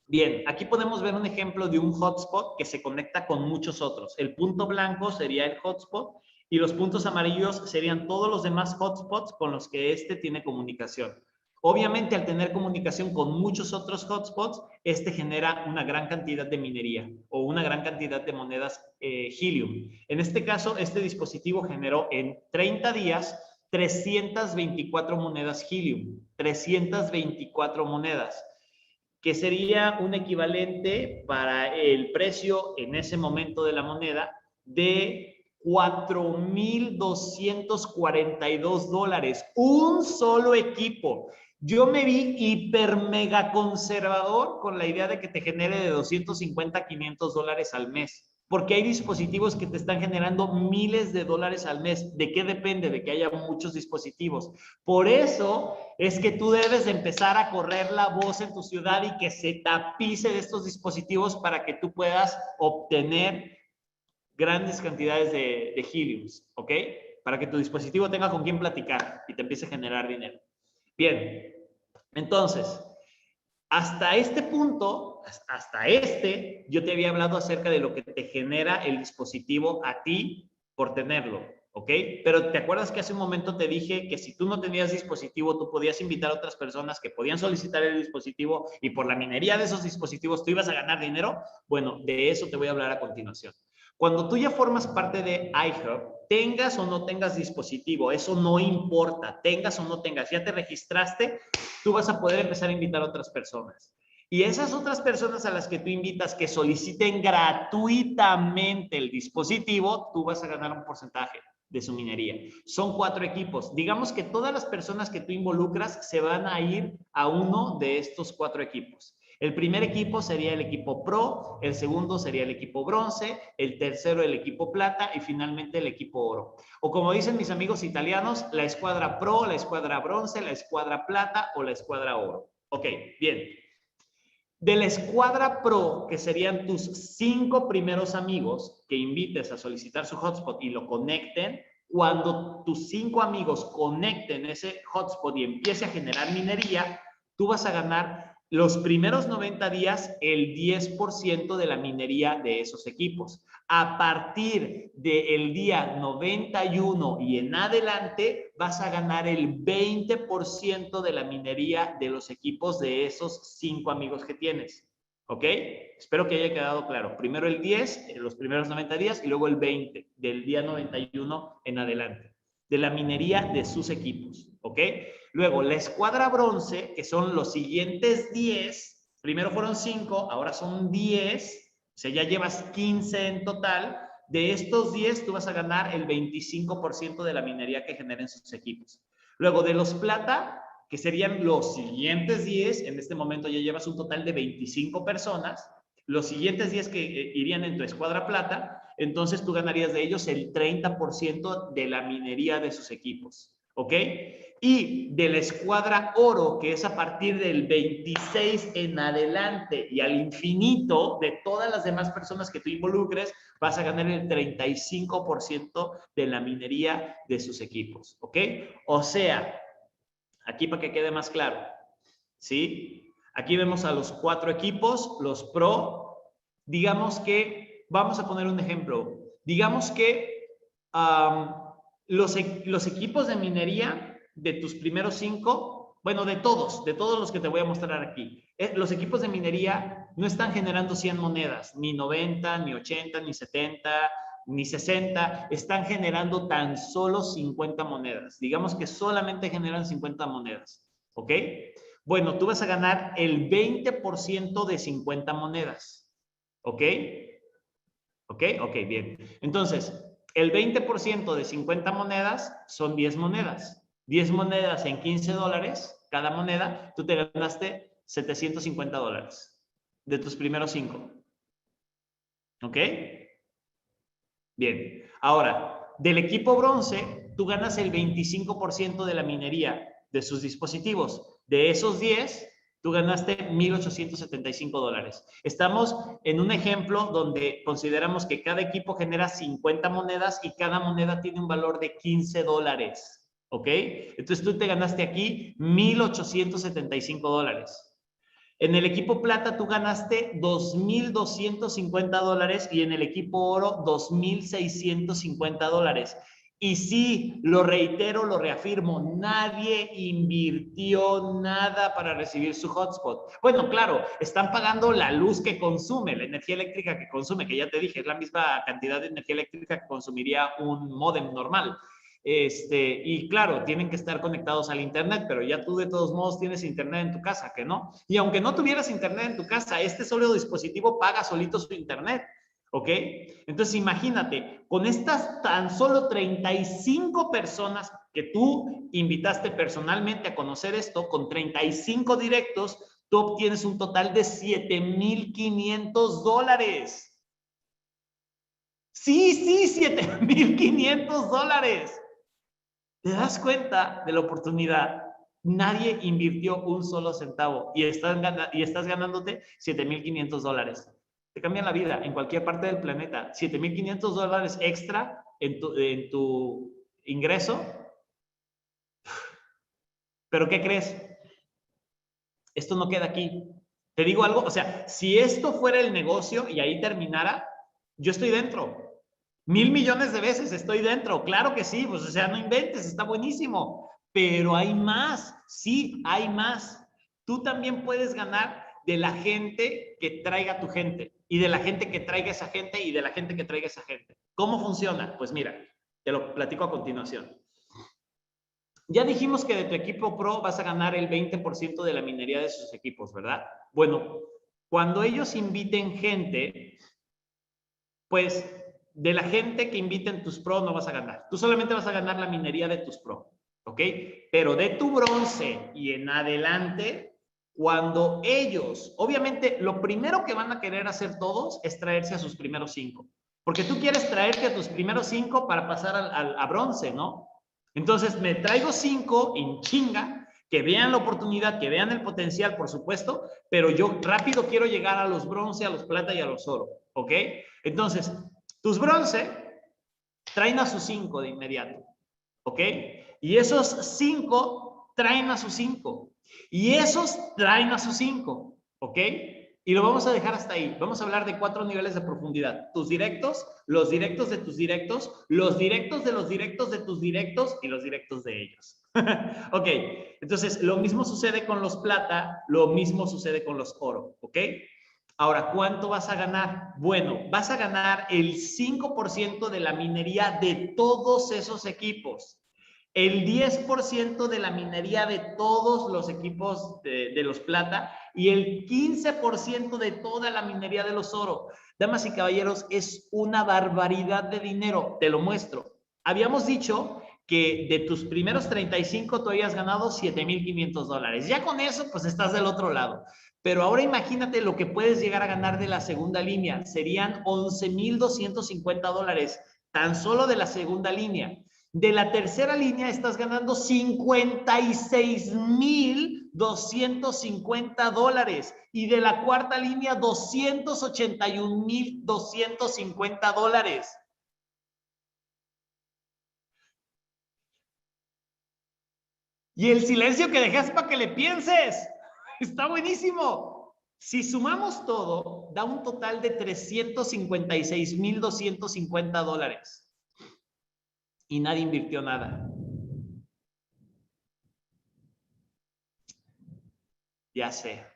Bien, aquí podemos ver un ejemplo de un hotspot que se conecta con muchos otros. El punto blanco sería el hotspot Y los puntos amarillos serían todos los demás hotspots con los que este tiene comunicación. Obviamente, al tener comunicación con muchos otros hotspots, este genera una gran cantidad de minería o una gran cantidad de monedas Helium. En este caso, este dispositivo generó en 30 días 324 monedas Helium. 324 monedas, que sería un equivalente para el precio en ese momento de la moneda de $4,242. Un solo equipo. Yo me vi hiper mega conservador con la idea de que te genere de 250 a 500 dólares al mes. Porque hay dispositivos que te están generando miles de dólares al mes. ¿De qué depende? De que haya muchos dispositivos. Por eso es que tú debes de empezar a correr la voz en tu ciudad y que se tapice de estos dispositivos para que tú puedas obtener grandes cantidades de Heliums, ¿ok? Para que tu dispositivo tenga con quién platicar y te empiece a generar dinero. Bien, entonces, hasta este punto, yo te había hablado acerca de lo que te genera el dispositivo a ti por tenerlo, ¿ok? Pero ¿te acuerdas que hace un momento te dije que si tú no tenías dispositivo, tú podías invitar a otras personas que podían solicitar el dispositivo y por la minería de esos dispositivos tú ibas a ganar dinero? Bueno, de eso te voy a hablar a continuación. Cuando tú ya formas parte de iHub, tengas o no tengas dispositivo, eso no importa, tengas o no tengas, ya te registraste, tú vas a poder empezar a invitar a otras personas. Y esas otras personas a las que tú invitas que soliciten gratuitamente el dispositivo, tú vas a ganar un porcentaje de su minería. Son 4 equipos. Digamos que todas las personas que tú involucras se van a ir a uno de estos 4 equipos. El primer equipo sería el equipo Pro, el segundo sería el equipo Bronce, el tercero el equipo Plata y finalmente el equipo Oro. O como dicen mis amigos italianos, la escuadra Pro, la escuadra Bronce, la escuadra Plata o la escuadra Oro. Ok, bien. De la escuadra Pro, que serían tus 5 primeros amigos que invites a solicitar su hotspot y lo conecten, cuando tus 5 amigos conecten ese hotspot y empiece a generar minería, tú vas a ganar los primeros 90 días el 10% de la minería de esos equipos. A partir del día 91 y en adelante vas a ganar el 20% de la minería de los equipos de esos 5 amigos que tienes. ¿Ok? Espero que haya quedado claro. Primero el 10, los primeros 90 días, y luego el 20, del día 91 en adelante, de la minería de sus equipos. ¿Ok? Luego, la escuadra Bronce, que son los siguientes 10, primero fueron 5, ahora son 10, o sea, ya llevas 15 en total. De estos 10, tú vas a ganar el 25% de la minería que generen sus equipos. Luego, de los Plata, que serían los siguientes 10, en este momento ya llevas un total de 25 personas, los siguientes 10 que irían en tu escuadra Plata, entonces tú ganarías de ellos el 30% de la minería de sus equipos, ¿ok? Y de la escuadra Oro, que es a partir del 26 en adelante y al infinito de todas las demás personas que tú involucres, vas a ganar el 35% de la minería de sus equipos, ¿ok? O sea, aquí para que quede más claro, ¿sí? Aquí vemos a los 4 equipos, los Pro. Digamos que, vamos a poner un ejemplo, digamos que los equipos de minería de tus primeros 5, bueno, de todos los que te voy a mostrar aquí, los equipos de minería no están generando 100 monedas, ni 90, ni 80, ni 70, ni 60, están generando tan solo 50 monedas. Digamos que solamente generan 50 monedas, ¿ok? Bueno, tú vas a ganar el 20% de 50 monedas, ¿ok? ¿Ok? Ok, bien. Entonces, el 20% de 50 monedas son 10 monedas. 10 monedas en 15 dólares, cada moneda, tú te ganaste 750 dólares de tus primeros 5. ¿Ok? Bien. Ahora, del equipo Bronce, tú ganas el 25% de la minería de sus dispositivos. De esos 10, tú ganaste 1,875 dólares. Estamos en un ejemplo donde consideramos que cada equipo genera 50 monedas y cada moneda tiene un valor de 15 dólares. ¿Ok? Entonces tú te ganaste aquí 1,875 dólares. En el equipo Plata tú ganaste 2,250 dólares y en el equipo Oro 2,650 dólares. Y sí, lo reitero, lo reafirmo, nadie invirtió nada para recibir su hotspot. Bueno, claro, están pagando la luz que consume, la energía eléctrica que consume, que ya te dije, es la misma cantidad de energía eléctrica que consumiría un módem normal. Y claro, tienen que estar conectados al internet, pero ya tú de todos modos tienes internet en tu casa, ¿que no? Y aunque no tuvieras internet en tu casa, este solo dispositivo paga solito su internet. ¿Ok? Entonces imagínate, con estas tan solo 35 personas que tú invitaste personalmente a conocer esto, con 35 directos, tú obtienes un total de $7,500. Sí, $7,500. ¿Te das cuenta de la oportunidad? Nadie invirtió un solo centavo y estás ganándote $7,500. Te cambian la vida en cualquier parte del planeta. $7,500 extra en tu ingreso. ¿Pero qué crees? Esto no queda aquí. Te digo algo, o sea, si esto fuera el negocio y ahí terminara, yo estoy dentro. 1,000,000,000 de veces estoy dentro. Claro que sí, pues o sea, no inventes, está buenísimo. Pero hay más, sí, hay más. Tú también puedes ganar de la gente que traiga a tu gente y de la gente que traiga esa gente y de la gente que traiga esa gente. ¿Cómo funciona? Pues mira, te lo platico a continuación. Ya dijimos que de tu equipo pro vas a ganar el 20% de la minería de sus equipos, ¿verdad? Bueno, cuando ellos inviten gente, pues de la gente que inviten tus pro no vas a ganar. Tú solamente vas a ganar la minería de tus pro, ¿ok? Pero de tu bronce y en adelante, cuando ellos, obviamente, lo primero que van a querer hacer todos es traerse a sus primeros 5. Porque tú quieres traerte a tus primeros 5 para pasar a bronce, ¿no? Entonces, me traigo 5 en chinga, que vean la oportunidad, que vean el potencial, por supuesto, pero yo rápido quiero llegar a los bronce, a los plata y a los oro, ¿ok? Entonces, tus bronce traen a sus 5 de inmediato, ¿ok? Y esos 5 traen a sus 5. Y esos traen a sus 5, ¿ok? Y lo vamos a dejar hasta ahí. Vamos a hablar de 4 niveles de profundidad. Tus directos, los directos de tus directos, los directos de los directos de tus directos y los directos de ellos. Ok, entonces lo mismo sucede con los plata, lo mismo sucede con los oro, ¿ok? Ahora, ¿cuánto vas a ganar? Bueno, vas a ganar el 5% de la minería de todos esos equipos. El 10% de la minería de todos los equipos de los plata y el 15% de toda la minería de los oro. Damas y caballeros, es una barbaridad de dinero. Te lo muestro. Habíamos dicho que de tus primeros 35 tú habías ganado $7,500. Ya con eso, pues estás del otro lado. Pero ahora imagínate lo que puedes llegar a ganar de la segunda línea. Serían $11,250, tan solo de la segunda línea. De la tercera línea estás ganando $56,250 y de la cuarta línea $281,250. Y el silencio que dejas para que le pienses. Está buenísimo. Si sumamos todo, da un total de $356,250. Y nadie invirtió nada. Ya sé,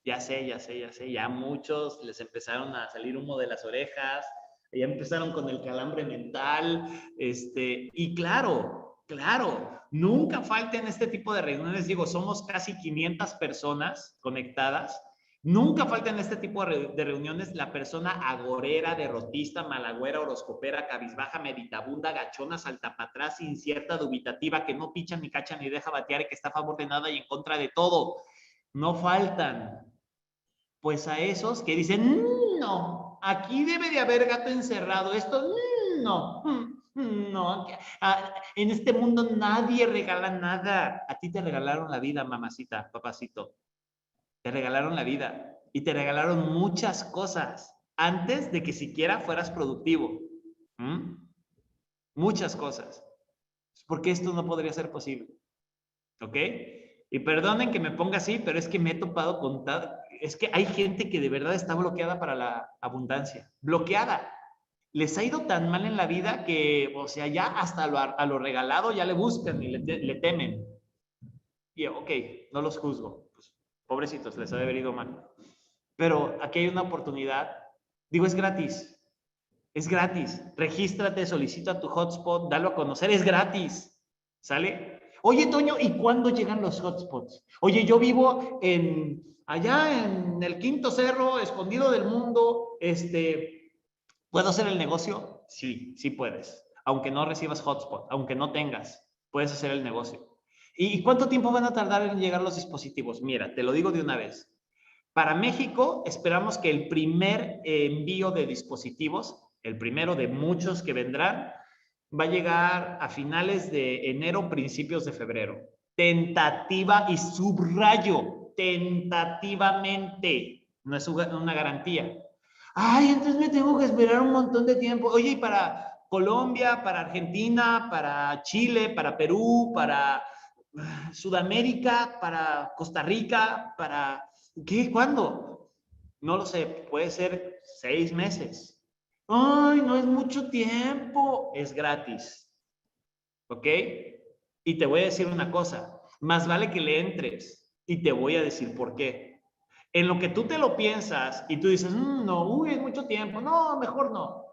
ya muchos les empezaron a salir humo de las orejas, ya empezaron con el calambre mental, y claro, nunca falten este tipo de reuniones, digo, somos casi 500 personas conectadas, nunca falten este tipo de reuniones la persona agorera, derrotista, malagüera, horoscopera, cabizbaja, meditabunda, gachona, saltapatrás, incierta, dubitativa, que no picha ni cacha ni deja batear y que está a favor de nada y en contra de todo. No faltan. Pues a esos que dicen, no, aquí debe de haber gato encerrado, esto, no, no, en este mundo nadie regala nada. A ti te regalaron la vida, mamacita, papacito. Te regalaron la vida y te regalaron muchas cosas antes de que siquiera fueras productivo. Muchas cosas. Porque esto no podría ser posible. ¿Ok? Y perdonen que me ponga así, pero es que me he topado con es que hay gente que de verdad está bloqueada para la abundancia. Bloqueada. les ha ido tan mal en la vida que, o sea, ya hasta a lo regalado ya le buscan y le temen. Y ok, no los juzgo, pues, pobrecitos, les ha de haber ido mal. Pero aquí hay una oportunidad. Digo, es gratis. Es gratis. Regístrate, solicita tu hotspot, dalo a conocer, es gratis. ¿Sale? Oye, Toño, ¿y cuándo llegan los hotspots? Oye, yo vivo allá en el quinto cerro, escondido del mundo, ¿puedo hacer el negocio? Sí, sí puedes. Aunque no recibas hotspot, aunque no tengas, puedes hacer el negocio. ¿Y cuánto tiempo van a tardar en llegar los dispositivos? Mira, te lo digo de una vez. Para México, esperamos que el primer envío de dispositivos, el primero de muchos que vendrán, va a llegar a finales de enero, principios de febrero. Tentativa y subrayo, tentativamente. No es una garantía. Ay, entonces me tengo que esperar un montón de tiempo. Oye, y para Colombia, para Argentina, para Chile, para Perú, para Sudamérica, para Costa Rica, para... ¿Qué? ¿Cuándo? No lo sé, puede ser 6 meses. Ay, no es mucho tiempo. Es gratis. ¿Ok? Y te voy a decir una cosa, más vale que le entres y te voy a decir por qué. En lo que tú te lo piensas y tú dices, no, uy, es mucho tiempo, no, mejor no.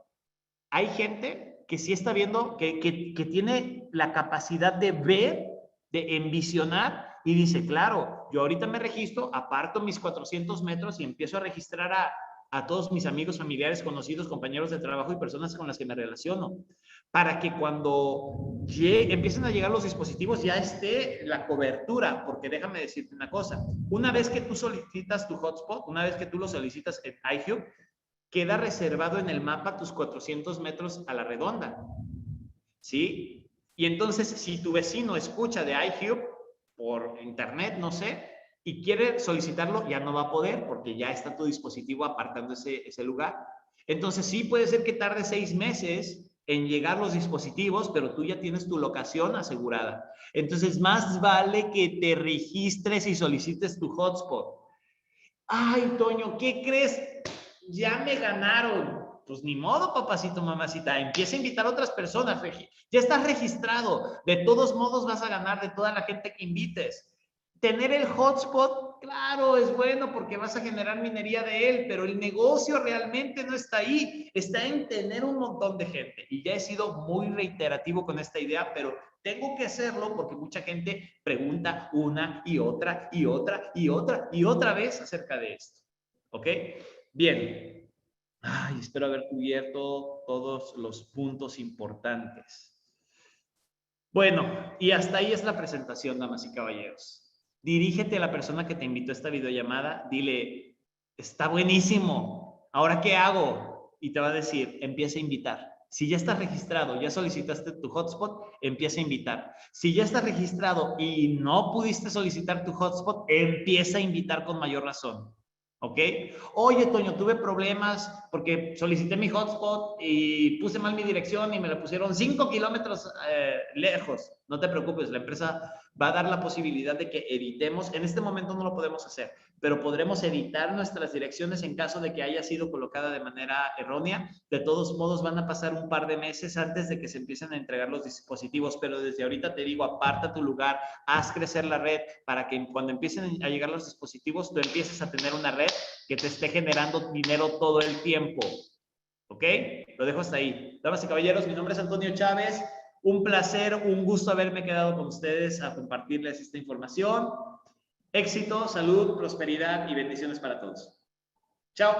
Hay gente que sí está viendo, que tiene la capacidad de ver, de envisionar y dice, claro, yo ahorita me registro, aparto mis 400 metros y empiezo a registrar a todos mis amigos, familiares, conocidos, compañeros de trabajo y personas con las que me relaciono, para que cuando empiecen a llegar los dispositivos ya esté la cobertura, porque déjame decirte una cosa, una vez que tú solicitas tu hotspot, una vez que tú lo solicitas en iHub, queda reservado en el mapa tus 400 metros a la redonda, ¿sí? Y entonces, si tu vecino escucha de iHub por internet, no sé, y quiere solicitarlo, ya no va a poder porque ya está tu dispositivo apartando ese lugar. Entonces, sí puede ser que tarde 6 meses en llegar los dispositivos, pero tú ya tienes tu locación asegurada. Entonces, más vale que te registres y solicites tu hotspot. Ay, Toño, ¿qué crees? Ya me ganaron. Pues ni modo, papacito, mamacita. Empieza a invitar a otras personas. Ya estás registrado. De todos modos vas a ganar de toda la gente que invites. Tener el hotspot, claro, es bueno porque vas a generar minería de él, pero el negocio realmente no está ahí. Está en tener un montón de gente. Y ya he sido muy reiterativo con esta idea, pero tengo que hacerlo porque mucha gente pregunta una y otra y otra y otra y otra vez acerca de esto. ¿Ok? Bien. Ay, espero haber cubierto todos los puntos importantes. Bueno, y hasta ahí es la presentación, damas y caballeros. Dirígete a la persona que te invitó a esta videollamada, dile, está buenísimo, ¿ahora qué hago? Y te va a decir, empieza a invitar. Si ya estás registrado, ya solicitaste tu hotspot, empieza a invitar. Si ya estás registrado y no pudiste solicitar tu hotspot, empieza a invitar con mayor razón. ¿Ok? Oye, Toño, tuve problemas porque solicité mi hotspot y puse mal mi dirección y me la pusieron 5 kilómetros lejos. No te preocupes, la empresa va a dar la posibilidad de que editemos. En este momento no lo podemos hacer, pero podremos editar nuestras direcciones en caso de que haya sido colocada de manera errónea. De todos modos, van a pasar un par de meses antes de que se empiecen a entregar los dispositivos, pero desde ahorita te digo, aparta tu lugar, haz crecer la red para que cuando empiecen a llegar los dispositivos, tú empieces a tener una red que te esté generando dinero todo el tiempo. ¿Ok? Lo dejo hasta ahí. Damas y caballeros, mi nombre es Antonio Chávez. Un placer, un gusto haberme quedado con ustedes a compartirles esta información. Éxito, salud, prosperidad y bendiciones para todos. Chao.